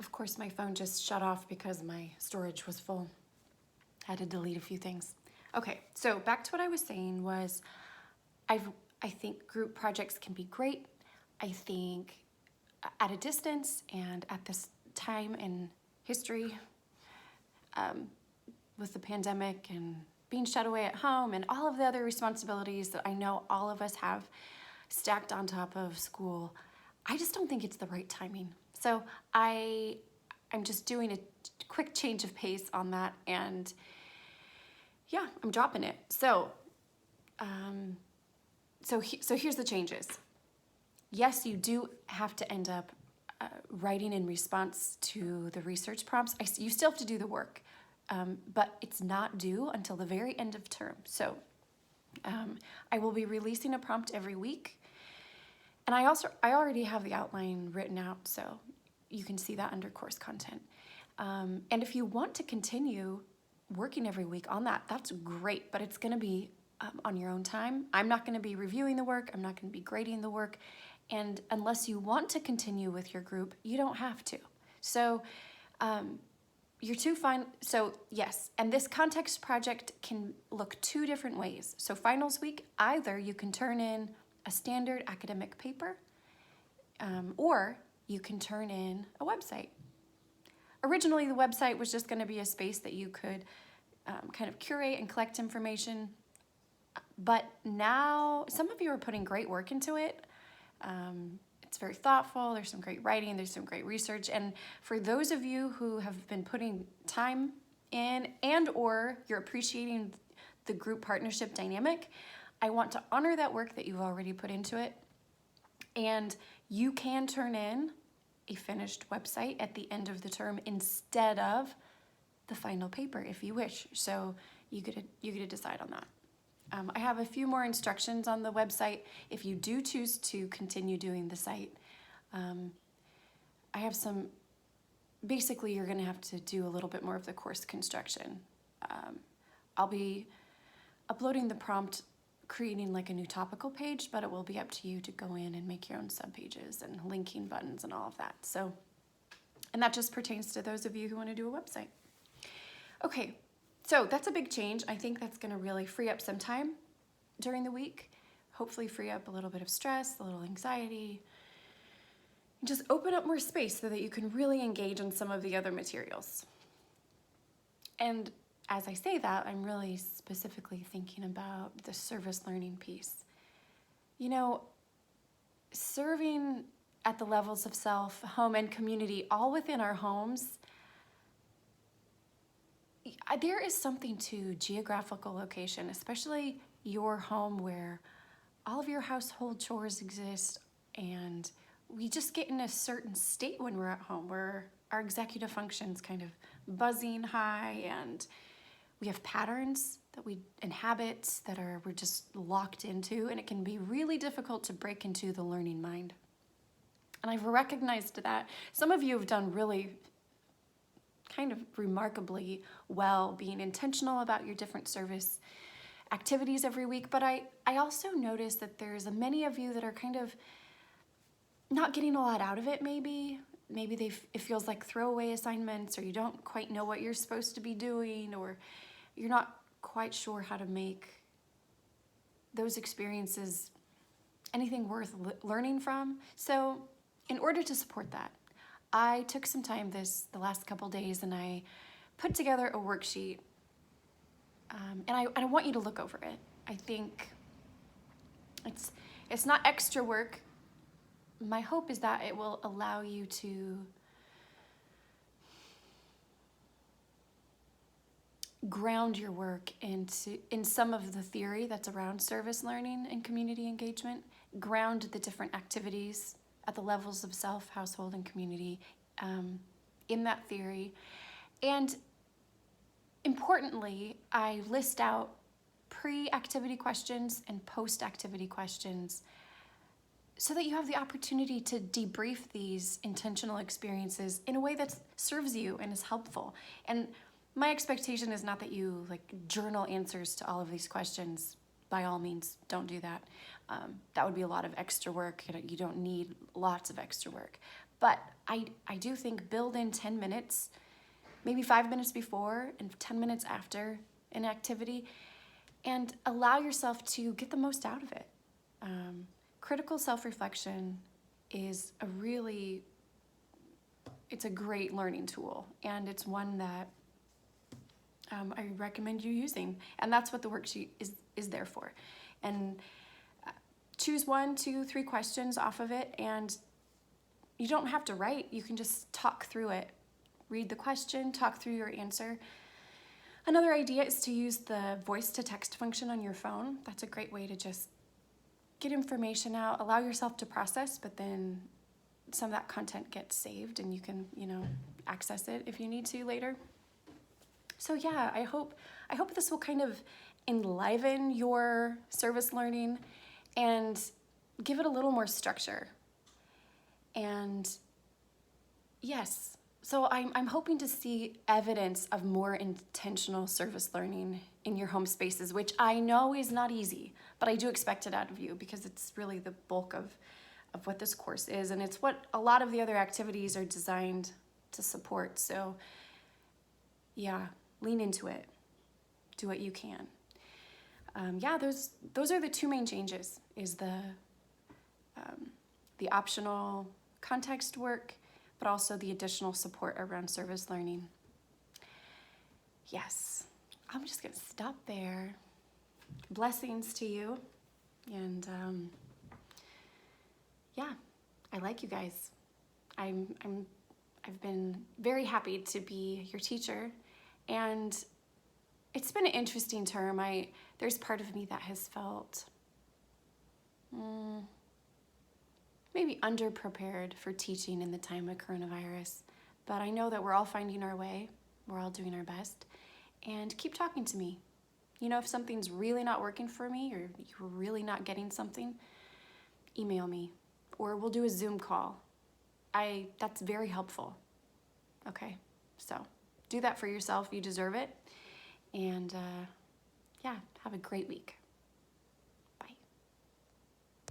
Of course, my phone just shut off because my storage was full. I had to delete a few things. Okay, so back to what I was saying was I think group projects can be great. I think at a distance and at this time in history, with the pandemic and being shut away at home and all of the other responsibilities that I know all of us have stacked on top of school, I just don't think it's the right timing. So I'm just doing a quick change of pace on that, and yeah, I'm dropping it. So here's the changes. Yes, you do have to end up writing in response to the research prompts. You still have to do the work, but it's not due until the very end of term. So I will be releasing a prompt every week. And I already have the outline written out, so you can see that under course content. And if you want to continue working every week on that, that's great, but it's gonna be on your own time. I'm not gonna be reviewing the work, I'm not gonna be grading the work, and unless you want to continue with your group, you don't have to. So you're too fine. So yes, and this context project can look two different ways. So finals week, either you can turn in a standard academic paper, or you can turn in a website. Originally, the website was just going to be a space that you could kind of curate and collect information, but now some of you are putting great work into it. It's very thoughtful, there's some great writing, there's some great research, and for those of you who have been putting time in and or you're appreciating the group partnership dynamic, I want to honor that work that you've already put into it, and you can turn in a finished website at the end of the term instead of the final paper if you wish. So you get to decide on that. I have a few more instructions on the website if you do choose to continue doing the site. I have some, basically you're gonna have to do a little bit more of the course construction. I'll be uploading the prompt, creating like a new topical page, but it will be up to you to go in and make your own subpages and linking buttons and all of that. So, and that just pertains to those of you who want to do a website. Okay, so that's a big change. I think that's going to really free up some time during the week, hopefully free up a little bit of stress, a little anxiety, and just open up more space so that you can really engage in some of the other materials. And as I say that, I'm really specifically thinking about the service learning piece. You know, serving at the levels of self, home, and community, all within our homes, there is something to geographical location, especially your home where all of your household chores exist, and we just get in a certain state when we're at home where our executive function's kind of buzzing high, and we have patterns and habits that we're just locked into, and it can be really difficult to break into the learning mind. And I've recognized that some of you have done really kind of remarkably well being intentional about your different service activities every week, but I also notice that there's many of you that are kind of not getting a lot out of it. Maybe it feels like throwaway assignments, or you don't quite know what you're supposed to be doing, or you're not quite sure how to make those experiences anything worth learning from. So in order to support that, I took some time the last couple days, and I put together a worksheet, and I want you to look over it. I think it's not extra work. My hope is that it will allow you to ground your work in some of the theory that's around service learning and community engagement, ground the different activities at the levels of self, household, and community in that theory. And importantly, I list out pre-activity questions and post-activity questions so that you have the opportunity to debrief these intentional experiences in a way that serves you and is helpful. And my expectation is not that you journal answers to all of these questions. By all means, don't do that. That would be a lot of extra work. You don't need lots of extra work. But I do think build in 10 minutes, maybe 5 minutes before and 10 minutes after an activity, and allow yourself to get the most out of it. Critical self-reflection is it's a great learning tool, and it's one that I recommend you using. And that's what the worksheet is there for. And choose 1, 2, 3 questions off of it, and you don't have to write. You can just talk through it. Read the question, talk through your answer. Another idea is to use the voice to text function on your phone. That's a great way to just get information out, allow yourself to process, but then some of that content gets saved and you can, access it if you need to later. So yeah, I hope this will kind of enliven your service learning and give it a little more structure. And yes, so I'm hoping to see evidence of more intentional service learning in your home spaces, which I know is not easy, but I do expect it out of you because it's really the bulk of what this course is, and it's what a lot of the other activities are designed to support. So yeah, lean into it. Do what you can. Those are the 2 main changes, is the optional context work, but also the additional support around service learning. Yes, I'm just gonna stop there. Blessings to you, and yeah, I like you guys. I've been very happy to be your teacher, and it's been an interesting term. There's part of me that has felt maybe underprepared for teaching in the time of coronavirus, but I know that we're all finding our way. We're all doing our best, and keep talking to me. If something's really not working for me or you're really not getting something, email me, or we'll do a Zoom call. That's very helpful. Okay, so do that for yourself. You deserve it. And yeah, have a great week.